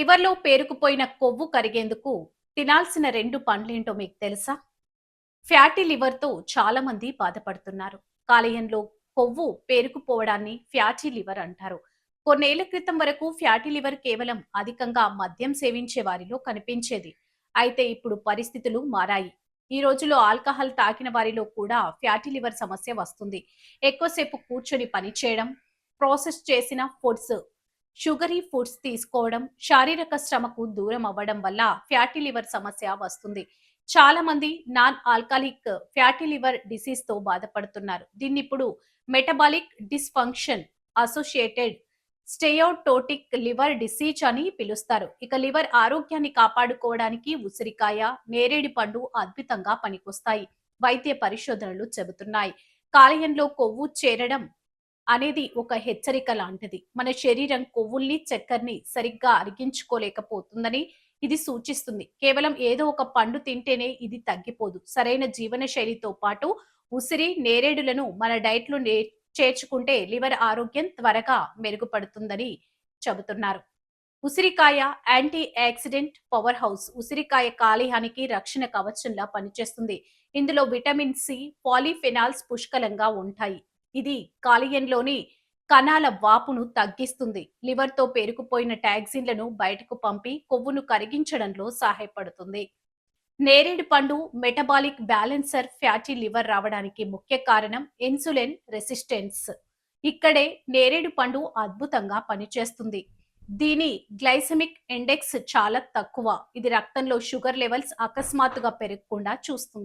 లివర్‌లో పేరుకుపోయిన కొవ్వు కరిగేందుకు తినాల్సిన 2 పండ్లేంటో మీకు తెలుసా? ఫ్యాటీ లివర్‌తో చాలా మంది బాధపడుతున్నారు. కాలేయంలో కొవ్వు పేరుకుపోవడాన్ని ఫ్యాటీ లివర్ అంటారు. కొన్నేళ్ల క్రితం వరకు ఫ్యాటీ లివర్ కేవలం అధికంగా మద్యం సేవించే వారిలో కనిపించేది. అయితే ఇప్పుడు పరిస్థితులు మారాయి. ఈ రోజుల్లో ఆల్కహాల్ తాగిన వారిలో కూడా ఫ్యాటీ లివర్ సమస్య వస్తుంది. ఎక్కువసేపు కూర్చొని పనిచేయడం, ప్రాసెస్ చేసిన ఫుడ్స్, షుగరీ ఫుడ్స్ తీసుకోవడం, శారీరక శ్రమకు దూరం అవ్వడం వల్ల ఫ్యాటీ లివర్ సమస్య వస్తుంది. చాలా మంది non alcoholic fatty liver disease తో బాధపడుతున్నారు. దీన్ని ఇప్పుడు metabolic dysfunction associated steatotic liver disease అని పిలుస్తారు. ఇక లివర్ ఆరోగ్యాన్ని కాపాడుకోవడానికి ఉసిరికాయ, నేరేడు పండు అద్భుతంగా పనికొస్తాయి. వైద్య పరిశోధనలు చెబుతున్నాయి. కాలేయంలో కొవ్వు చేరడం అనేది ఒక హెచ్చరిక లాంటిది. మన శరీరం కొవ్వుల్ని, చక్కెరని సరిగ్గా అరిగించుకోలేకపోతుందని ఇది సూచిస్తుంది. కేవలం ఏదో ఒక పండు తింటేనే ఇది తగ్గిపోదు. సరైన జీవన శైలితో పాటు ఉసిరి, నేరేడులను మన డైట్‌లో చేర్చుకుంటే లివర్ ఆరోగ్యం త్వరగా మెరుగుపడుతుందని చెబుతున్నారు. ఉసిరికాయ యాంటీ ఆక్సిడెంట్ పవర్ హౌస్. ఉసిరికాయ కాలేయానికి రక్షణ కవచంలా పనిచేస్తుంది. ఇందులో విటమిన్ సి, పాలీఫెనాల్స్ పుష్కలంగా ఉంటాయి. ఇది కాలేయంలోని కణాల వాపును తగ్గిస్తుంది. లివర్‌తో పేరుకుపోయిన టాక్సిన్లను బయటకు పంపి కొవ్వును కరిగించడంలో సహాయపడుతుంది. నేరేడు పండు మెటబాలిక్ బ్యాలెన్సర్ ఫ్యాటీ లివర్ రావడానికి ముఖ్య కారణం ఇన్సులిన్ రెసిస్టెన్స్. ఇక్కడే నేరేడు పండు అద్భుతంగా పనిచేస్తుంది. దీని గ్లైసెమిక్ ఇండెక్స్ చాలా తక్కువ. ఇది రక్తంలో షుగర్ లెవెల్స్ అకస్మాత్తుగా పెరగకుండా చూస్తుంది.